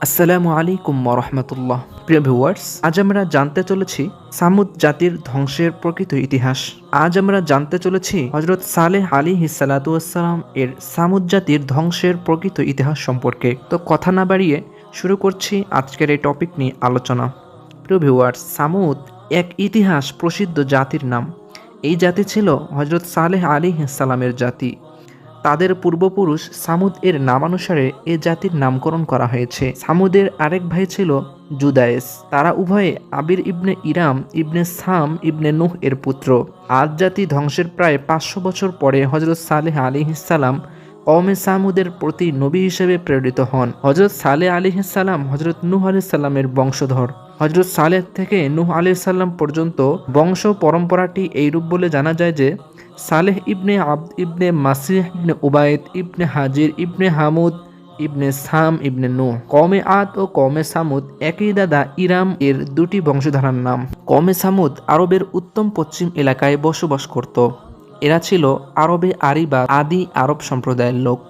আসসালামু আলাইকুম ওয়া প্রিয় ভিউয়ার্স, আজ আমরা জানতে চলেছি সামুদ জাতির ধ্বংসের প্রকৃত ইতিহাস। আজ আমরা জানতে চলেছি হযরত সালেহ আলাইহিস সালাতু ওয়াসসালাম এর সামুদ জাতির ধ্বংসের প্রকৃত ইতিহাস সম্পর্কে। তো কথা না বাড়িয়ে শুরু করছি আজকের এই টপিক নিয়ে আলোচনা। প্রিয় ভিউয়ার্স, সামুদ এক ইতিহাস প্রসিদ্ধ জাতির নাম। এই জাতি ছিল হযরত সালেহ আলাইহিস সালামের জাতি। তাদের পূর্বপুরুষ সামুদ এর নামানুসারে এ জাতির নামকরণ করা হয়েছে। সামুদের আরেক ভাই ছিল জুদায়েস। তারা উভয়ে আবির ইবনে ইরাম ইবনে সাম ইবনে নূহ এর পুত্র। আদ জাতি ধ্বংসের প্রায় 500 বছর পরে হযরত সালেহ আলাইহিস সালাম কওমে সামুদের প্রতি নবী হিসেবে প্রেরিত হন। হযরত সালেহ আলাইহিস সালাম হযরত নূহ আলাইহিস সালামের বংশধর। হযরত সালেহ থেকে নূহ আলাইহিস সালাম পর্যন্ত বংশ পরম্পরাটি এইরূপ বলে জানা যায় যে সালেহ ইবনে আবদ ইবনে মাসিহ ইবনে উবাইদ ইবনে হাজির ইবনে হামুদ ইবনে সাম ইবনে নূহ। কওমে আদ ও কওমে সামুদ একই দাদা ইরাম এর দুটি বংশধারার নাম। কওমে সামুদ আরবের উত্তম পশ্চিম এলাকায় বসবাস করত। এরা ছিল আরবে আরিবা আদি আরব সম্প্রদায়ের লোক।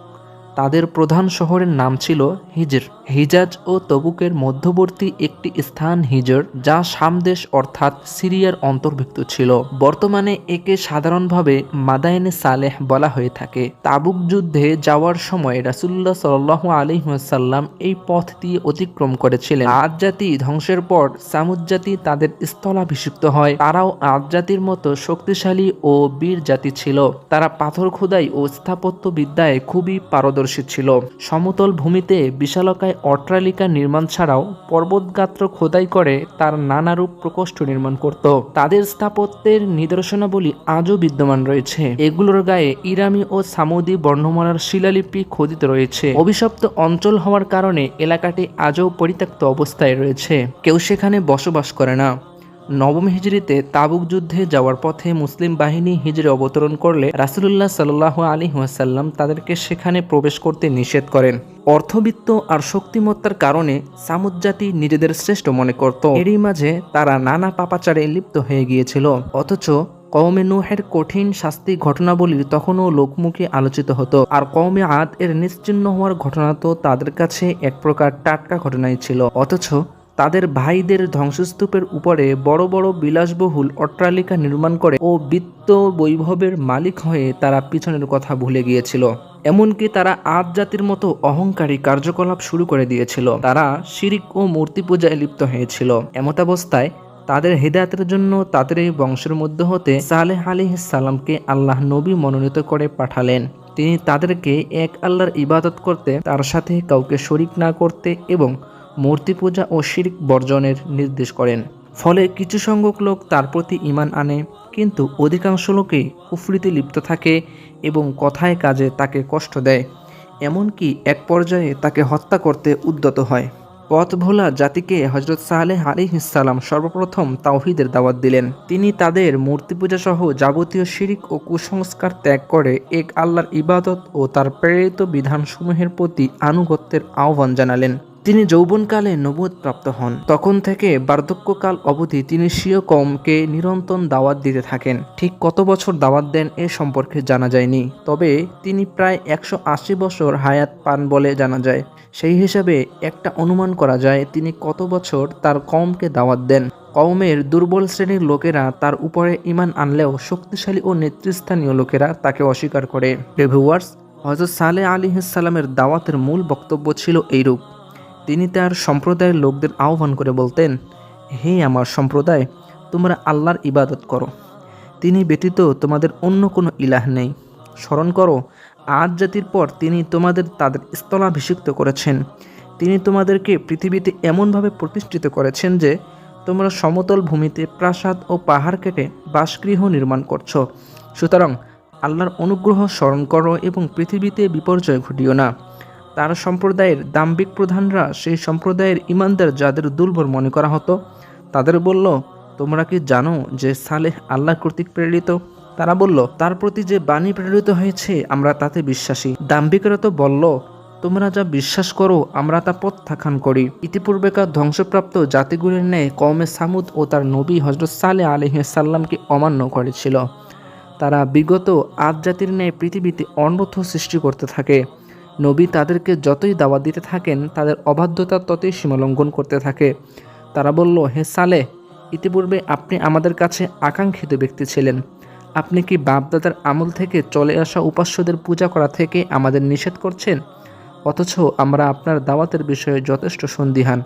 তাদের প্রধান শহরের নাম ছিল হিজর। হিজাজ ও তবুকের মধ্যবর্তী একটি স্থান হিজর, যা শাম দেশ অর্থাৎ সিরিয়ার অন্তর্ভুক্ত ছিল। বর্তমানে একে সাধারণভাবে মাদায়েনে সালেহ বলা হয়ে থাকে। তাবুক যুদ্ধে যাওয়ার সময় রাসূলুল্লাহ সাল্লাল্লাহু আলাইহি ওয়াসাল্লাম এই পথ দিয়ে অতিক্রম করেছিলেন। আদ জাতি ধ্বংসের পর সামুদ জাতি তাদের স্থলাভিষিক্ত হয়। তারাও আদ জাতির মতো শক্তিশালী ও বীর জাতি ছিল। তারা পাথর খোদাই ও স্থাপত্য বিদ্যায় খুবই পারদর্শী ছিল। সমতল ভূমিতে বিশালকায় অট্টালিকা নির্মাণ ছাড়াও পর্বতগাত্র খোদাই করে তার নানারূপ প্রকোষ্ঠ নির্মাণ করত। তাদের স্থাপত্যের নিদর্শনাবলী আজও বিদ্যমান রয়েছে। এগুলোর গায়ে ইরামি ও সামুদি বর্ণমালার শিলালিপি খোদিত রয়েছে। অভিশপ্ত অঞ্চল হওয়ার কারণে এলাকাটি আজও পরিত্যক্ত অবস্থায় রয়েছে। কেউ সেখানে বসবাস করে না। নবম হিজরিতে তাবুক যুদ্ধে যাওয়ার পথে মুসলিম বাহিনী হিজরে অবতরণ করলে রাসূলুল্লাহ সাল্লাল্লাহু আলাইহি ওয়াসাল্লাম তাদেরকে সেখানে প্রবেশ করতে নিষেধ করেন। অর্থবিত্ত আর শক্তিমত্তার কারণে সামুদ জাতি নিজেদের শ্রেষ্ঠ মনে করত। এরই মাঝে তারা নানা পাপাচারে লিপ্ত হয়ে গিয়েছিল। অথচ কওমে নূহের কঠিন শাস্তি ঘটনাবলী তখনও লোকমুখে আলোচিত হতো। আর কওমে আদ এর নিশ্চিহ্ন হওয়ার ঘটনা তো তাদের কাছে এক প্রকার টাটকা ঘটনাই ছিল। অথচ তাদের ভাইদের ধ্বংসস্তূপের উপরে বড় বড় বিলাসবহুল অট্টালিকা নির্মাণ করে ও বিত্ত বৈভবের মালিক হয়ে তারা পিছনের কথা ভুলে গিয়েছিল। এমনকি তারা আদ জাতির মতো অহংকারী কার্যকলাপ শুরু করে দিয়েছিল। তারা শিরিক ও মূর্তি পূজায় লিপ্ত হয়েছিল। এমতাবস্থায় তাদের হিদায়াতের জন্য তাদের এই বংশের মধ্যে হতে সালেহ আলাইহিস সালামকে আল্লাহ নবী মনোনীত করে পাঠালেন। তিনি তাদেরকে এক আল্লাহর ইবাদত করতে, তার সাথে কাউকে শরিক না করতে এবং মূর্তি পূজা ও শিরক বর্জনের নির্দেশ করেন। ফলে কিছু সংখ্যক লোক তার প্রতি ঈমান আনে, কিন্তু অধিকাংশ লোকই কুফরিতে লিপ্ত থাকে এবং কথায় কাজে তাকে কষ্ট দেয়। এমনকি এক পর্যায়ে তাকে হত্যা করতে উদ্যত হয়। পথ ভোলা জাতিকে হযরত সালেহ আলাইহিস সালাম সর্বপ্রথম তাওহীদের দাওয়াত দিলেন। তিনি তাদের মূর্তি পূজা সহ যাবতীয় শিরক ও কুসংস্কার ত্যাগ করে এক আল্লাহর ইবাদত ও তার প্রেরিত বিধানসমূহের প্রতি আনুগত্যের আহ্বান জানালেন। তিনি যৌবনকালে নবুয়ত প্রাপ্ত হন। তখন থেকে বার্ধক্যকাল অবধি তিনি স্বীয় কওমকে নিরন্তর দাওয়াত দিতে থাকেন। ঠিক কত বছর দাওয়াত দেন এ সম্পর্কে জানা যায়নি, তবে তিনি প্রায় 180 বছর হায়াত পান বলে জানা যায়। সেই হিসাবে একটা অনুমান করা যায় তিনি কত বছর তার কওমকে দাওয়াত দেন। কওমের দুর্বল শ্রেণীর লোকেরা তার উপরে ঈমান আনলেও শক্তিশালী ও নেতৃস্থানীয় লোকেরা তাকে অস্বীকার করে। ভিউয়ার্স, হযরত সালেহ আলাইহিস সালামের দাওয়াতের মূল বক্তব্য ছিল এইরূপ। তিনি তার সম্প্রদায়ের লোকদের আহ্বান করে বলতেন, হে আমার সম্প্রদায়, তোমরা আল্লাহর ইবাদত করো। তিনি ব্যতীত তোমাদের অন্য কোনো ইলাহ নেই। স্মরণ করো, আদ জাতির পর তিনি তোমাদের তাদের স্থলাভিষিক্ত করেছেন। তিনি তোমাদেরকে পৃথিবীতে এমনভাবে প্রতিষ্ঠিত করেছেন যে তোমরা সমতল ভূমিতে প্রাসাদ ও পাহাড় কেটে বাসগৃহ নির্মাণ করছো। সুতরাং আল্লাহর অনুগ্রহ স্মরণ করো এবং পৃথিবীতে বিপর্যয় ঘটিও না। তার সম্প্রদায়ের দাম্ভিক প্রধানরা সেই সম্প্রদায়ের ঈমানদার যাদের দুর্বল মনে করা হতো তাদের বলল, তোমরা কি জানো যে সালেহ আল্লাহ কর্তৃক প্রেরিত? তারা বলল, তার প্রতি যে বাণী প্রেরিত হয়েছে আমরা তাতে বিশ্বাসী। দাম্ভিকরা তো বলল, তোমরা যা বিশ্বাস করো আমরা তা প্রত্যাখ্যান করি। ইতিপূর্বেকার ধ্বংসপ্রাপ্ত জাতিগুলির ন্যায় কওমে সামুদ ও তার নবী হযরত সালেহ আলাইহিস সালামকে অমান্য করেছিল। তারা বিগত আদ জাতির ন্যায় পৃথিবীতে অনর্থ সৃষ্টি করতে থাকে। নবী তাদেরকে যতই দাওয়াত দিতে থাকেন তাদের অবাধ্যতা ততই সীমালঙ্ঘন করতে থাকে। তারা বলল, হে সালেহ, ইতিপূর্বে আপনি আমাদের কাছে আকাঙ্ক্ষিত ব্যক্তি ছিলেন। আপনি কি বাপদাদার আমল থেকে চলে আসা উপাস্যদের পূজা করা থেকে আমাদের নিষেধ করছেন? অথচ আমরা আপনার দাওয়াতের বিষয়ে যথেষ্ট সন্দিহান।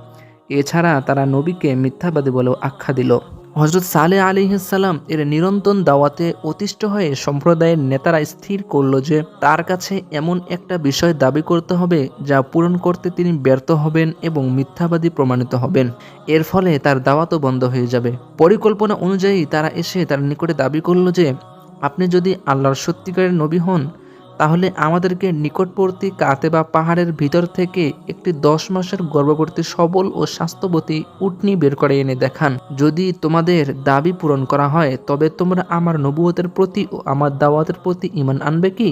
এছাড়া তারা নবীকে মিথ্যাবাদী বলেও আখ্যা দিল। হজরত সালেহ আলাইহিসসালাম এর নিরন্তর দাওয়াতে অতিষ্ঠ হয়ে সম্প্রদায়ের নেতারা স্থির করল যে তার কাছে এমন একটা বিষয় দাবি করতে হবে যা পূরণ করতে তিনি ব্যর্থ হবেন এবং মিথ্যাবাদী প্রমাণিত হবেন। এর ফলে তার দাওয়াতও বন্ধ হয়ে যাবে। পরিকল্পনা অনুযায়ী তারা এসে তার নিকটে দাবি করল যে আপনি যদি আল্লাহর সত্যিকারের নবী হন তাহলে আমাদেরকে নিকটবর্তী কাতেবা পাহাড়ের ভিতর থেকে একটি 10 মাসের গর্ভবতী সবল ও স্বাস্থ্যবতী উটনী বের করে এনে দেখান। যদি তোমাদের দাবি পূরণ করা হয় তবে তোমরা আমার নবুয়তের প্রতি ও আমার দাওয়াতের প্রতি ঈমান আনবে কি?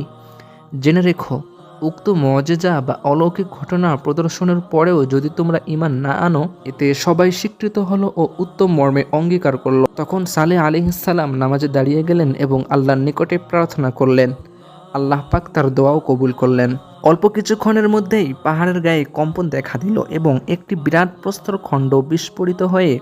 জেনে রেখো, উক্ত মুআজিজা বা অলৌকিক ঘটনা প্রদর্শনের পরেও যদি তোমরা ঈমান না আনো, এতে সবাই স্বীকৃত হলো ও উত্তম মর্মে অঙ্গীকার করল। তখন সালেহ আলাইহিসসালাম নামাজে দাঁড়িয়ে গেলেন এবং আল্লাহর নিকটে প্রার্থনা করলেন। আল্লাহ পাক তার দোয়াও কবুল করলেন। অল্প কিছুক্ষণের মধ্যেই পাহাড়ের গায়ে কম্পন দেখা দিল এবং একটি বিরাট প্রস্তর খণ্ড বিস্ফোরিত হয়ে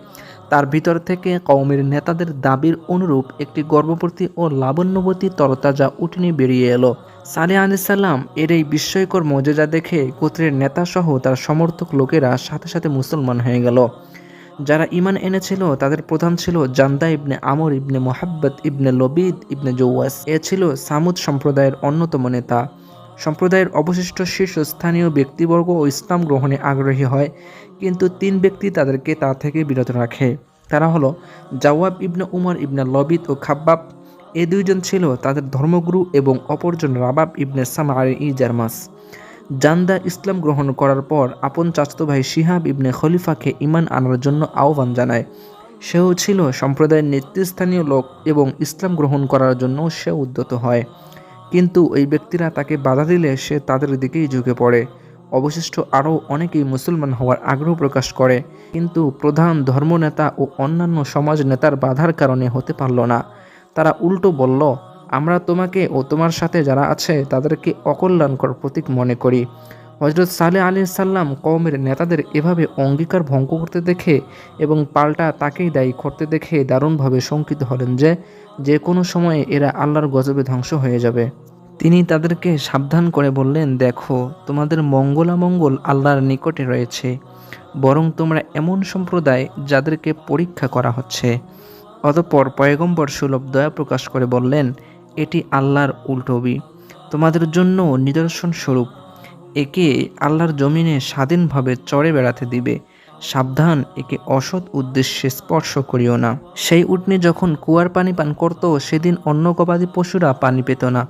তার ভিতর থেকে কওমের নেতাদের দাবির অনুরূপ একটি গর্ভবতী ও লাবণ্যবতী তরতাজা উটনী বেরিয়ে এলো। সালেহ আলাইহিসসালাম এর এই বিস্ময়কর মজেজা দেখে গোত্রের নেতাসহ তার সমর্থক লোকেরা সাথে সাথে মুসলমান হয়ে গেল। যারা ঈমান এনেছিল তাদের প্রধান ছিল জান্দা ইবনে আমর ইবনে মুহাব্বত ইবনে লবিদ ইবনে জৌয়াস। এ ছিল সামুদ সম্প্রদায়ের অন্যতম নেতা। সম্প্রদায়ের অবশিষ্ট শীর্ষস্থানীয় ব্যক্তিবর্গ ও ইসলাম গ্রহণে আগ্রহী হয়, কিন্তু 3 ব্যক্তি তাদেরকে তা থেকে বিরত রাখে। তারা হলো জাওয়াব ইবনে উমর ইবনে লবিদ ও খাব্বাব। এই দুইজন ছিল তাদের ধর্মগুরু এবং অপরজন রাবাব ইবনে সামআর জারমাস। জান্দা ইসলাম গ্রহণ করার পর আপন চাচাতো ভাই শিহাব ইবনে খলিফাকে ঈমান আনার জন্য আহ্বান জানায়। সেও ছিল সম্প্রদায়ের নেতৃস্থানীয় লোক এবং ইসলাম গ্রহণ করার জন্য সে উদ্যত হয়, কিন্তু এই ব্যক্তিরা তাকে বাধা দিলে সে তাদের দিকেই ঝুঁকে পড়ে। অবশিষ্ট আরও অনেকেই মুসলমান হওয়ার আগ্রহ প্রকাশ করে, কিন্তু প্রধান ধর্মনেতা ও অন্যান্য সমাজ নেতার বাধার কারণে হতে পারল না। তারা উল্টো বলল, আমরা তোমাকে ও তোমার সাথে যারা আছে তাদেরকে অকল্যাণকর প্রতীক মনে করি। হজরত সালেহ আলাইহিসসালাম কওমের নেতাদের এভাবে অঙ্গীকার ভঙ্গ করতে দেখে এবং পাল্টা তাকেই দায়ী করতে দেখে দারুণভাবে শঙ্কিত হলেন যে যে কোনো সময়ে এরা আল্লাহর গজবে ধ্বংস হয়ে যাবে। তিনি তাদেরকে সাবধান করে বললেন, দেখো, তোমাদের মঙ্গলামঙ্গল আল্লাহর নিকটে রয়েছে, বরং তোমরা এমন সম্প্রদায় যাদেরকে পরীক্ষা করা হচ্ছে। অতঃপর পয়গম্বর সুলভ দয়া প্রকাশ করে বললেন, এটি আল্লাহর উল্টোবি, তোমাদের জন্য নিদর্শন স্বরূপ। একে আল্লাহর জমিনে স্বাধীনভাবে চড়ে বেড়াতে দিবে। সাবধান, একে অসৎ উদ্দেশ্যে স্পর্শ করিও না। সেই উটনী যখন কুয়ার পানি পান করত সেদিন অন্য গবাদি পশুরা পানি পেত না।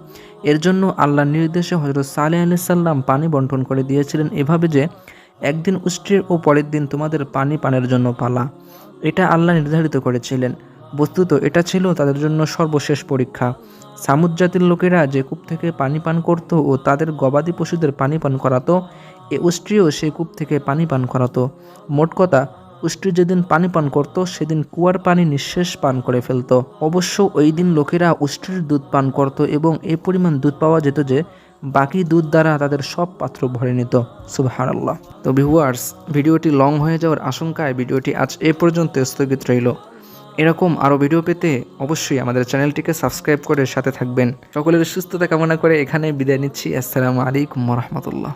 এর জন্য আল্লাহর নির্দেশে হযরত সালেহ আলাইহিস সালাম পানি বন্টন করে দিয়েছিলেন এভাবে যে একদিন উষ্ট্রের ও পরের দিন তোমাদের পানি পানের জন্য পালা। এটা আল্লাহ নির্ধারিত করেছিলেন। বস্তুত এটা ছিল তাদের জন্য সর্বশেষ পরীক্ষা। সামুদ জাতির লোকেরা যে কূপ থেকে পানি পান করত ও তাদের গবাদি পশুদের পানি পান করাতো, এ উষ্ট্রিও সেই কূপ থেকে পানি পান করাতো। মোট কথা, উষ্ট্রি যেদিন পানি পান করত সেদিন কুয়ার পানি নিঃশেষ পান করে ফেলত। অবশ্য ওই দিন লোকেরা উষ্ট্রির দুধ পান করত এবং এই পরিমাণ দুধ পাওয়া যেত যে বাকি দুধ দ্বারা তাদের সব পাত্র ভরে নিত। সুবহানাল্লাহ। তো ভিউয়ার্স, ভিডিওটি লং হয়ে যাওয়ার আশঙ্কায় ভিডিওটি আজ এ পর্যন্ত স্থগিত রইল। এরকম আরও ভিডিও পেতে অবশ্যই আমাদের চ্যানেলটিকে সাবস্ক্রাইব করে সাথে থাকবেন। সকলের সুস্থতা কামনা করে এখানে বিদায় নিচ্ছি। আসসালামু আলাইকুম ওয়া রাহমাতুল্লাহ।